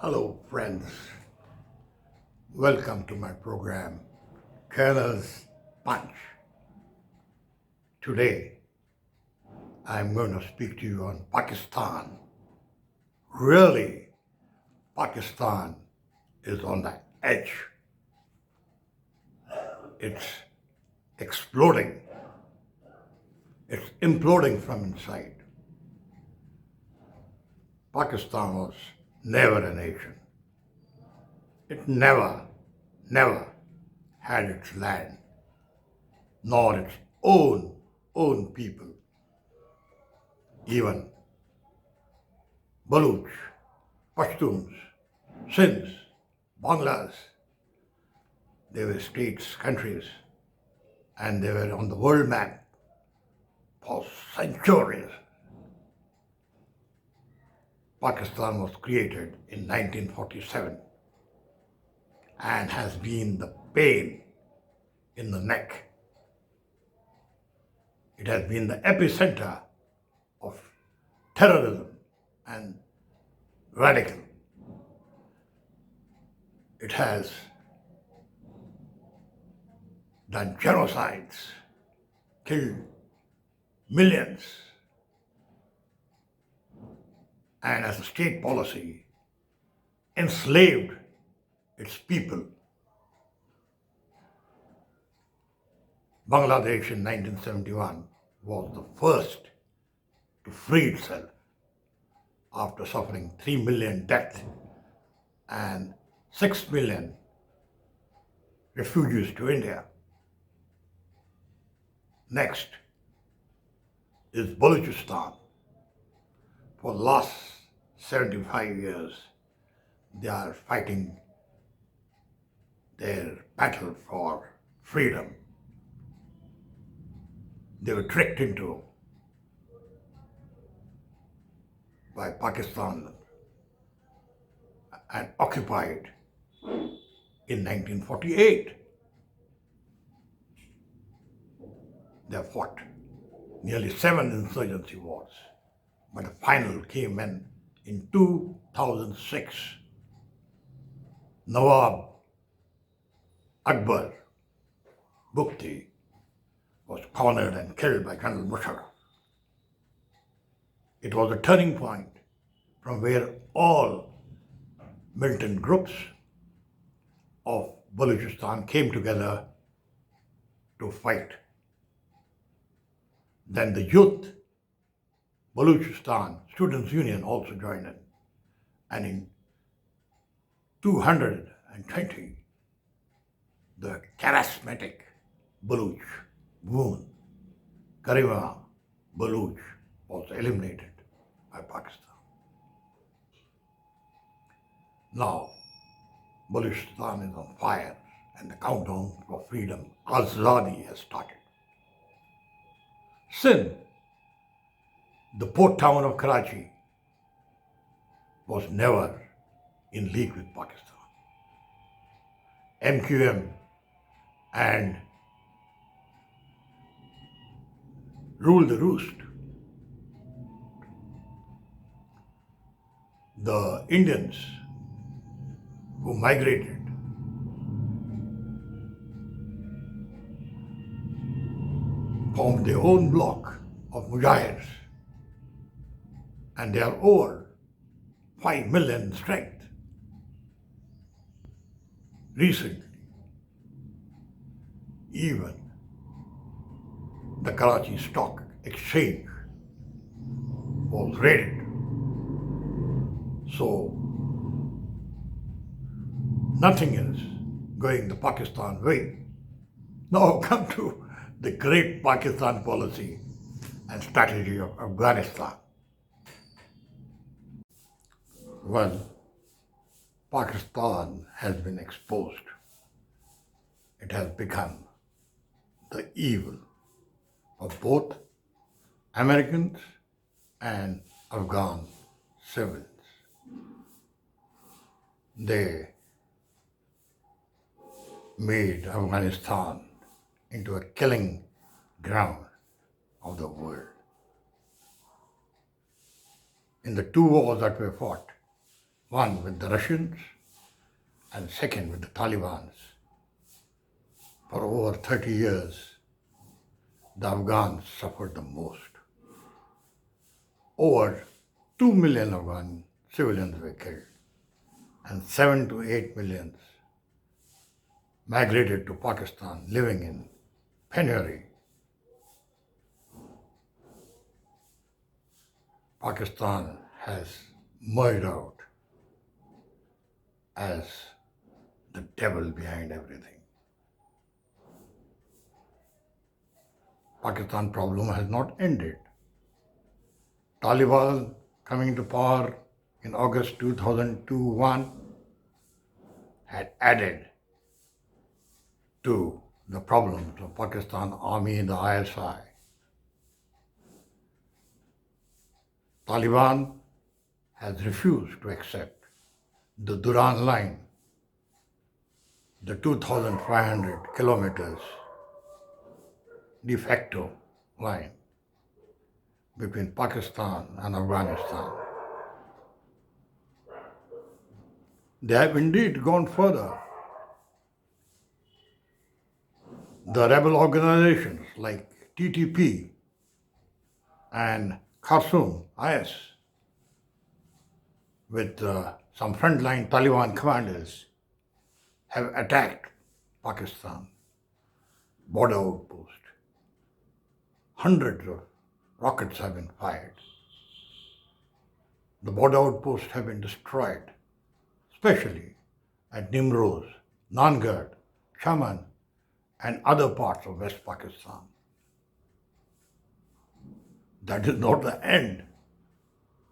Hello, friends. Welcome to my program, Colonel's Punch. Today, I'm going to speak to you on Pakistan. Really, Pakistan is on the edge. It's exploding. It's imploding from inside. Pakistan was never a nation. It never had its land, nor its own people. Even Baluch, Pashtuns, Sindh, Banglas, they were states, countries, and they were on the world map for centuries. Pakistan was created in 1947 and has been the pain in the neck. It has been the epicenter of terrorism and radical. It has done genocides, killed millions, and as a state policy, enslaved its people. Bangladesh in 1971 was the first to free itself after suffering 3 million deaths and 6 million refugees to India. Next is Balochistan. For the last 75 years, they are fighting their battle for freedom. They were tricked into by Pakistan and occupied in 1948. They fought nearly 7 insurgency wars, but the final came in 2006. Nawab Akbar Bukti was cornered and killed by General Musharraf. It was a turning point from where all militant groups of Baluchistan came together to fight. Then the youth Baluchistan Students' Union also joined in, and in 220, the charismatic Baluch woman, Karima Baluch, was eliminated by Pakistan. Now, Baluchistan is on fire and the countdown for freedom, Azadi, has started. Sindh, the port town of Karachi, was never in league with Pakistan. MQM and rule the roost. The Indians who migrated formed their own bloc of mujahids, and they are over 5 million in strength. Recently, even the Karachi Stock Exchange was raided. So, nothing is going the Pakistan way. Now come to the great Pakistan policy and strategy of Afghanistan. Well, Pakistan has been exposed. It has become the evil of both Americans and Afghan civilians. They made Afghanistan into a killing ground of the world. In the 2 wars that were fought, one with the Russians and second with the Taliban. For over 30 years, the Afghans suffered the most. Over 2 million Afghan civilians were killed and 7 to 8 million migrated to Pakistan, living in penury. Pakistan has merged out as the devil behind everything. Pakistan problem has not ended. Taliban coming to power in August 2001 had added to the problems of Pakistan Army and the ISI. Taliban has refused to accept the Durrand line, the 2,500 kilometers de facto line between Pakistan and Afghanistan. They have indeed gone further. The rebel organizations like TTP and Khartoum IS with some frontline Taliban commanders have attacked Pakistan border outpost. Hundreds of rockets have been fired. The border outposts have been destroyed, especially at Nimroz, Nangad, Chaman, and other parts of West Pakistan. That is not the end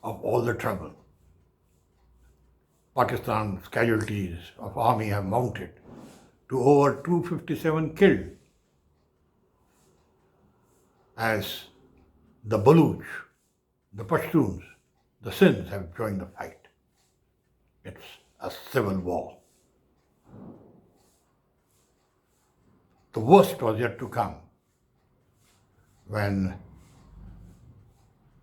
of all the trouble. Pakistan's casualties of army have mounted to over 257 killed as the Baluch, the Pashtuns, the Sindh have joined the fight. It's a civil war. The worst was yet to come when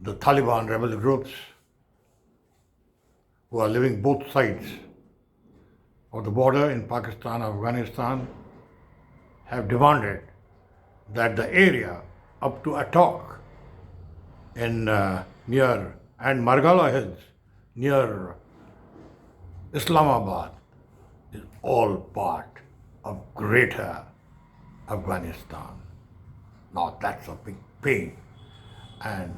the Taliban rebel groups who are living both sides of the border in Pakistan and Afghanistan have demanded that the area up to Attock in near and Margala Hills near Islamabad is all part of greater Afghanistan. Now that's a big pain, and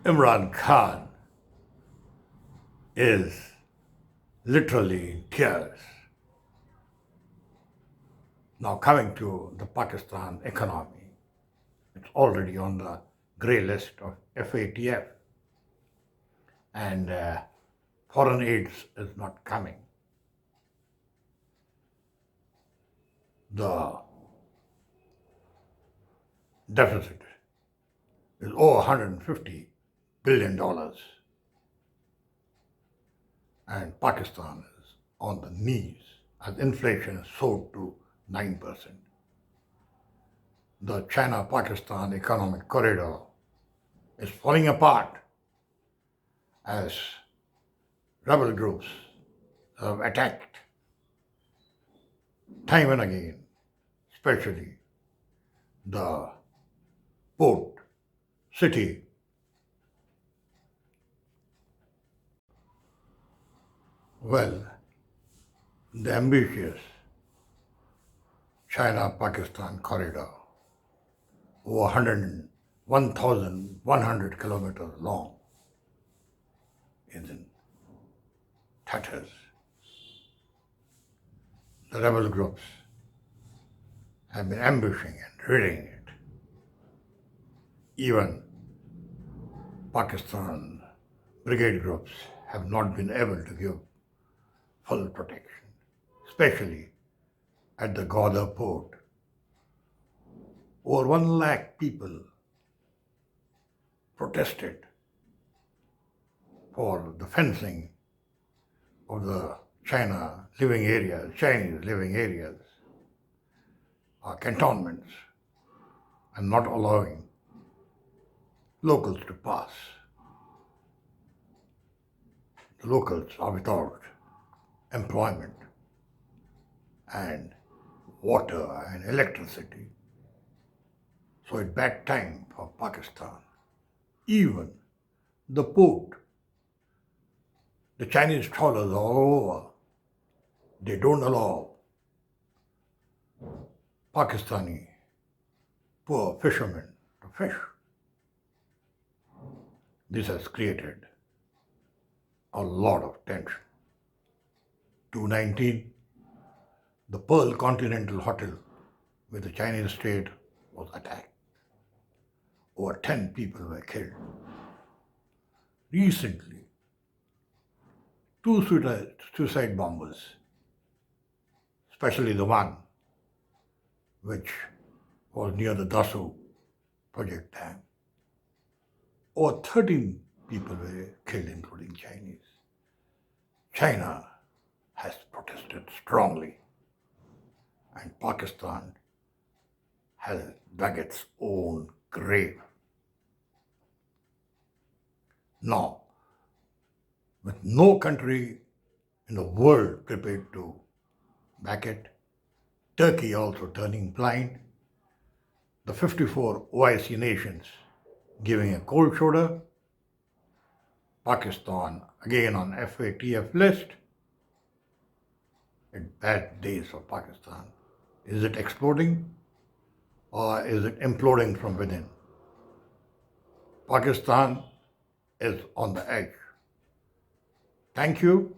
Imran Khan is literally in tears. Now coming to the Pakistan economy, it's already on the grey list of FATF, and foreign aid is not coming. The deficit is over $150 billion, and Pakistan is on the knees as inflation is soared to 9%. The China-Pakistan economic corridor is falling apart as rebel groups have attacked time and again, especially the port city. Well, the ambitious China-Pakistan corridor, over 1,100 kilometers long, is in tatters. The rebel groups have been ambushing and raiding it. Even Pakistan brigade groups have not been able to give full protection, especially at the Gwadar port. Over 1 lakh people protested for the fencing of the Chinese living areas, cantonments, and not allowing locals to pass. the locals are without employment and water and electricity. So it's bad time for Pakistan. Even the port, the Chinese trawlers are all over. They don't allow Pakistani poor fishermen to fish. This has created a lot of tension. 2019, the Pearl Continental Hotel with the Chinese state was attacked. Over 10 people were killed. Recently, two suicide bombers, especially the one which was near the Dasu project dam. Over 13 people were killed, including Chinese. China has protested strongly, and Pakistan has dug its own grave. Now, with no country in the world prepared to back it, Turkey also turning blind, the 54 OIC nations giving a cold shoulder, Pakistan again on FATF list. It's bad days for Pakistan. Is it exploding or is it imploding from within? Pakistan is on the edge. Thank you.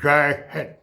Jai Hind.